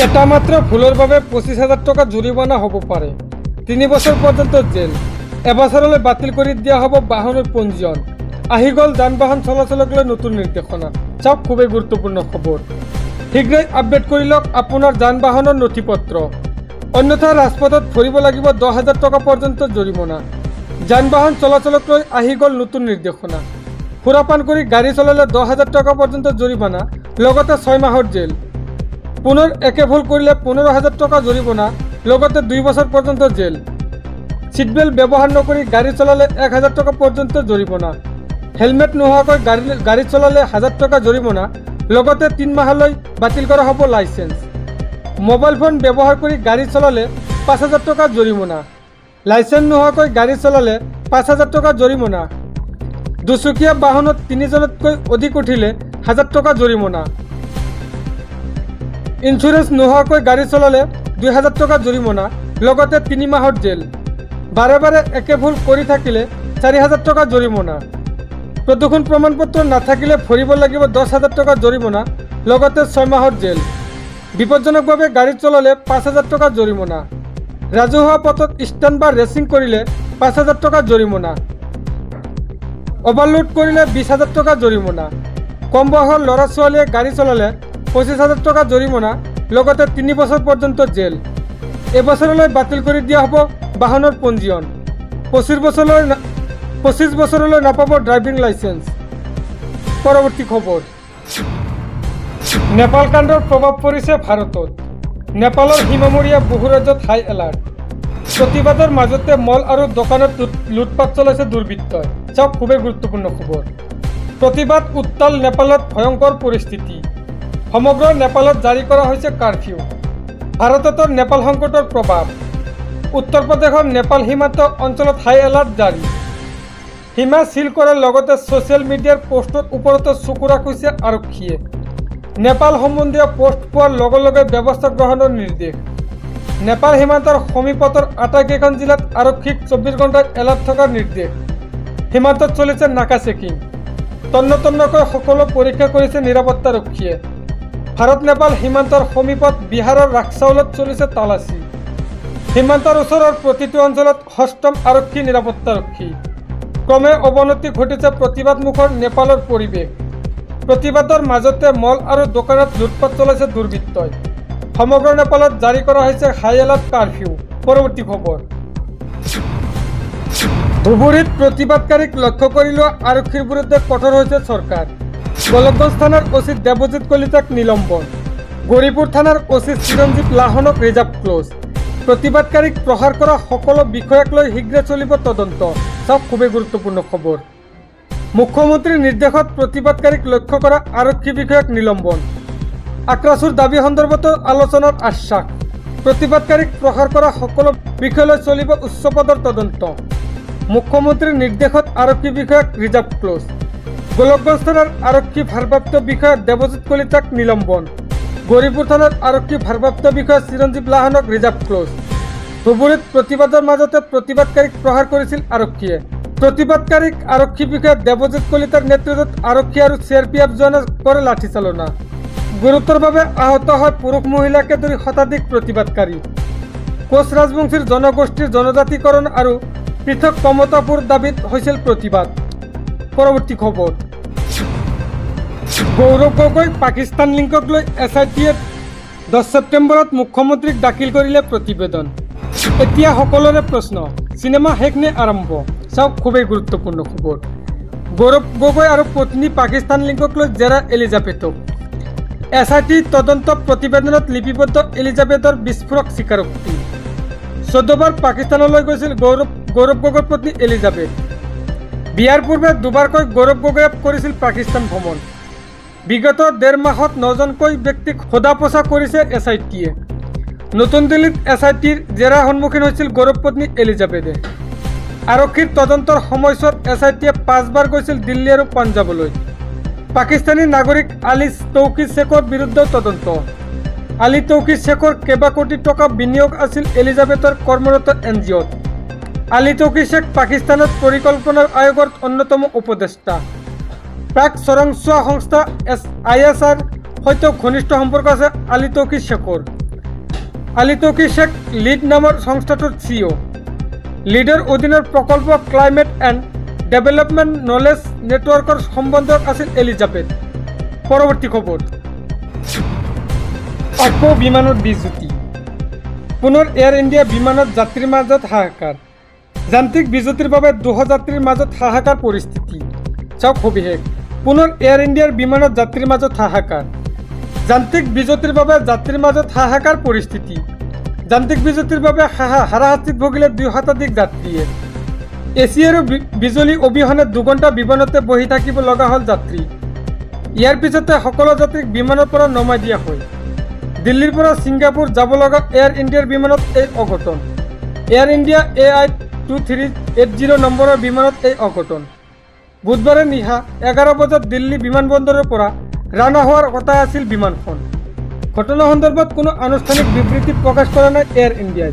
এটা মাত্র ভুলের ভাবে 25,000 টাকা জরিমানা হব পারে, 3 বছর পর্যন্ত জেল। এবছর হলে বাতিল করে দেওয়া হব বাহনের পঞ্জীয়ন। আহি গল যানবাহন চলাচলক নতুন নির্দেশনা। সব খুবই গুরুত্বপূর্ণ খবর। শীঘ্রই আপডেট কৰি লওক আপোনাৰ যানবাহনৰ নথিপত্ৰ, অন্যথা ৰাজপথত ভৰিব লাগিব 10,000 টাকা পৰ্যন্ত জৰিমনা। যানবাহন চলাচলক লৈ আহি গল নতুন নিৰ্দেশনা। সুৰাপান কৰি গাড়ী চলালে 10,000 টাকা পৰ্যন্ত জৰিমনা, লগতে 6 মাহৰ জেল। পুনৰ একে ভুল কৰিলে 15,000 টাকা জৰিমনা, লগতে 2 বছৰ পৰ্যন্ত জেল। সিটবেল্ট ব্যৱহাৰ নকৰি গাড়ী চলালে 1,000 টাকা পৰ্যন্ত জৰিমনা। হেলমেট নোহোৱাকৈ গাড়ী চলালে 1,000 টাকা জৰিমনা, লগতে 3 মাহলৈ বাতিল কৰা হ'ব লাইসেন্স। মোবাইল ফোন ব্যৱহাৰ কৰি গাড়ী চলালে 5,000 টাকা জৰিমনা। লাইসেন্স নোহোৱাকৈ গাড়ী চলালে 5,000 টাকা জৰিমনা। দুচকীয়া বাহনত 3 জনতকৈ অধিক উঠিলে 1,000 টাকা জৰিমনা। ইন্স্যুৰেন্স নোহোৱাকৈ গাড়ী চলালে 2,000 টাকা জৰিমনা, লগতে 3 মাহৰ জেল। বাৰে বাৰে একে ভুল কৰি থাকিলে 4,000 টাকা জৰিমনা। প্ৰদূষণ প্ৰমাণপত্ৰ নাথাকিলে ভৰিব লাগিব 10,000 টাকা জৰিমনা, লগতে 6 মাহৰ জেল। বিপজ্জনকভাৱে গাড়ী চলালে 5,000 টাকা জৰিমনা। ৰাজহুৱা পথত ষ্টাণ্ট বা ৰেচিং কৰিলে 5,000 টাকা জৰিমনা। অভাৰলোড কৰিলে 20,000 টাকা জৰিমনা। কম বয়সৰ ল'ৰা ছোৱালীয়ে গাড়ী চলালে 25,000 টাকা জৰিমনা, লগতে 3 বছৰ পৰ্যন্ত জেল। এবছৰলৈ বাতিল কৰি দিয়া হ'ব বাহনৰ পঞ্জীয়ন। 25 বছৰলৈ নাপাব ড্ৰাইভিং লাইসেন্স। পৰৱৰ্তী খবৰ। নেপাল কাণ্ডৰ প্ৰভাৱ পৰিছে ভাৰতত। নেপালৰ সীমামূৰীয়া বহু ৰাজ্যত হাই এলাৰ্ট। প্ৰতিবাদৰ মাজতে মল আৰু দোকানত লুটপাট চলাইছে দুৰ্বৃত্তই। চাওক খুবেই গুৰুত্বপূৰ্ণ খবৰ। প্ৰতিবাদ উত্তাল নেপালত ভয়ংকৰ পৰিস্থিতি। সমগ্ৰ নেপালত জাৰি কৰা হৈছে কাৰফিউ। ভাৰততো নেপাল সংকটৰ প্ৰভাৱ। উত্তৰ প্ৰদেশৰ নেপাল সীমান্ত অঞ্চলত হাই এলাৰ্ট জাৰি। সীমা সিল কৰাৰ লগতে ছ'চিয়েল মিডিয়াৰ পোষ্টৰ ওপৰতো চকু ৰাখিছে আৰক্ষীয়ে। নেপাল সম্বন্ধীয় পোষ্ট পোৱাৰ লগে লগে ব্যৱস্থা গ্ৰহণৰ নিৰ্দেশ। নেপাল সীমান্তৰ সমীপতৰ আটাইকেইখন জিলাত আৰক্ষীক 24 ঘণ্টাৰ এলাৰ্ট থকাৰ নিৰ্দেশ। সীমান্তত চলিছে নাকা চেকিং। তন্নতন্নকৈ সকলো পৰীক্ষা কৰিছে নিৰাপত্তাৰক্ষীয়ে। ভাৰত নেপাল সীমান্তৰ সমীপত বিহাৰৰ ৰাক্সাউলত চলিছে তালাচী। সীমান্তৰ ওচৰৰ প্ৰতিটো অঞ্চলত সষ্টম আৰক্ষী নিৰাপত্তাৰক্ষী। ক্ৰমে অৱনতি ঘটিছে প্ৰতিবাদমুখৰ নেপালৰ পৰিৱেশ। প্ৰতিবাদৰ মাজতে মল আৰু দোকানত লুটপাট চলাইছে দুৰ্বৃত্তই। সমগ্ৰ নেপালত জাৰি কৰা হৈছে হাই এলাৰ্ট কাৰফিউ। পৰৱৰ্তী খবৰ। ধুবুৰীত প্ৰতিবাদকাৰীক লক্ষ্য কৰি লোৱা আৰক্ষীৰ বিৰুদ্ধে কঠোৰ হৈছে চৰকাৰ। গোলকগঞ্জ থানাৰ অচি দেৱজিৎ কলিতাক নিলম্বন। গৌৰীপুৰ থানাৰ অচি চিৰঞ্জীৱ লাহনক ৰিজাৰ্ভ ক্লজ। প্ৰতিবাদকাৰীক প্ৰহাৰ কৰা সকলো বিষয়াক লৈ শীঘ্ৰে চলিব তদন্ত। চাওক খুবেই গুৰুত্বপূৰ্ণ খবৰ। মুখ্যমন্ত্ৰীৰ নিৰ্দেশত প্ৰতিবাদকাৰীক লক্ষ্য কৰা আৰক্ষী বিষয়াক নিলম্বন। আক্ৰাছুৰ দাবী সন্দৰ্ভতো আলোচনাৰ আশ্বাস। প্ৰতিবাদকাৰীক প্ৰহাৰ কৰা সকলো বিষয়লৈ চলিব উচ্চ পদৰ তদন্ত। মুখ্যমন্ত্ৰীৰ নিৰ্দেশত আৰক্ষী বিষয়াক ৰিজাৰ্ভ ক্লজ। গোলকগঞ্জ থানাৰ আৰক্ষী ভাৰপ্ৰাপ্ত বিষয়া দেৱজিৎ কলিতাক নিলম্বন। গৌৰীপুৰ থানাৰ আৰক্ষী ভাৰপ্ৰাপ্ত বিষয়া চিৰঞ্জীৱ লাহনক ৰিজাৰ্ভ ক্লজ। ধুবুৰীত প্ৰতিবাদৰ মাজতে প্ৰতিবাদকাৰীক প্ৰহাৰ কৰিছিল আৰক্ষীয়ে। প্ৰতিবাদকাৰীক আৰক্ষী বিষয়া দেৱজিৎ কলিতাৰ নেতৃত্বত আৰক্ষী আৰু CRPF জোৱানে কৰে লাঠিচালনা। গুৰুতৰভাৱে আহত হয় পুৰুষ মহিলাকে ধৰি শতাধিক প্ৰতিবাদকাৰী। কোচ ৰাজবংশীৰ জনগোষ্ঠীৰ জনজাতিকৰণ আৰু পৃথক কমতাপুৰ দাবীত হৈছিল প্ৰতিবাদ। পৰৱৰ্তী খবৰ। গৌৰৱ গগৈ পাকিস্তান লিংকক লৈ SIT-য়ে 10 ছেপ্টেম্বৰত মুখ্যমন্ত্ৰীক দাখিল কৰিলে প্ৰতিবেদন। এতিয়া সকলোৰে প্ৰশ্ন, চিনেমা শেষ নে আৰম্ভ? চাওক খুবেই গুৰুত্বপূৰ্ণ খবৰ। গৌৰৱ গগৈ আৰু পত্নী পাকিস্তান লিংকক লৈ জেৰা এলিজাবেথক। SIT তদন্ত প্ৰতিবেদনত লিপিবদ্ধ এলিজাবেথৰ বিস্ফোৰক স্বীকাৰোক্তি। 14 বাৰ পাকিস্তানলৈ গৈছিল গৌৰৱ গগৈৰ পত্নী এলিজাবেথ। বিয়াৰ পূৰ্বে দুবাৰকৈ গৌৰৱ গগৈয়ে কৰিছিল পাকিস্তান ভ্ৰমণ। বিগত 1.5 মাহত 9জনকৈ ব্যক্তিক সোধা পোছা কৰিছে SIT-য়ে। নতুন দিল্লীত SIT-ৰ জেৰাৰ সন্মুখীন হৈছিল গৌৰৱ পত্নী এলিজাবেথে। আৰক্ষীৰ তদন্তৰ সময়ছোৱাত SIT-য়ে 5 বাৰ গৈছিল দিল্লী আৰু পাঞ্জাৱলৈ। পাকিস্তানী নাগৰিক আলী তৌকি শ্বেখৰ বিৰুদ্ধেও তদন্ত। আলী তৌকি শ্বেখৰ কেইবা কোটি টকা বিনিয়োগ আছিল এলিজাবেথৰ কৰ্মৰত NGO-ত। আলী তৌকি শ্বেখ পাকিস্তানত পৰিকল্পনাৰ আয়োগৰ অন্যতম উপদেষ্টা। প্ৰাক চোৰাংচোৱা সংস্থা ISR সৈতে ঘনিষ্ঠ সম্পৰ্ক আছে আলী তৌকি শ্বেখৰ। আলী তৌকিৰ শেখ লিড নামৰ সংস্থাটোৰ CEO। লিডৰ অধীনৰ প্ৰকল্প ক্লাইমেট এণ্ড ডেভেলপমেণ্ট নলেজ নেটৱৰ্কৰ সম্বন্ধক আছিল এলিজাবেথ। পৰৱৰ্তী খবৰ, আকৌ বিমানত বিজুতি। পুনৰ এয়াৰ ইণ্ডিয়া বিমানত যাত্ৰীৰ মাজত হাহাকাৰ। যান্ত্ৰিক বিজুতিৰ বাবে 200 যাত্ৰীৰ মাজত হাহাকাৰ পৰিস্থিতি। চাওক সবিশেষ। পুনৰ এয়াৰ ইণ্ডিয়াৰ বিমানত যাত্ৰীৰ মাজত হাহাকাৰ। যান্ত্ৰিক বিজুতিৰ বাবে যাত্ৰীৰ মাজত হাহাকাৰ পৰিস্থিতি। যান্ত্ৰিক বিজুতিৰ বাবে হাৰাশাস্তিত ভুগিলে 2 শতাধিক যাত্ৰীয়ে। এচি আৰু বিজুলী অবিহনে 2 ঘণ্টা বিমানতে বহি থাকিব লগা হ'ল যাত্ৰী। ইয়াৰ পিছতে সকলো যাত্ৰীক বিমানৰ পৰা নমাই দিয়া হয়। দিল্লীৰ পৰা ছিংগাপুৰ যাব লগা এয়াৰ ইণ্ডিয়াৰ বিমানত এই অঘটন। এয়াৰ ইণ্ডিয়া AI 2380 নম্বৰৰ বিমানত এই অঘটন। বুধবাৰে নিশা 11 বজাত দিল্লী বিমানবন্দৰৰ পৰা ৰাওনা হোৱাৰ কথা আছিল বিমানখন। ঘটনা সন্দৰ্ভত কোনো আনুষ্ঠানিক বিবৃতি প্ৰকাশ কৰা নাই এয়াৰ ইণ্ডিয়াই।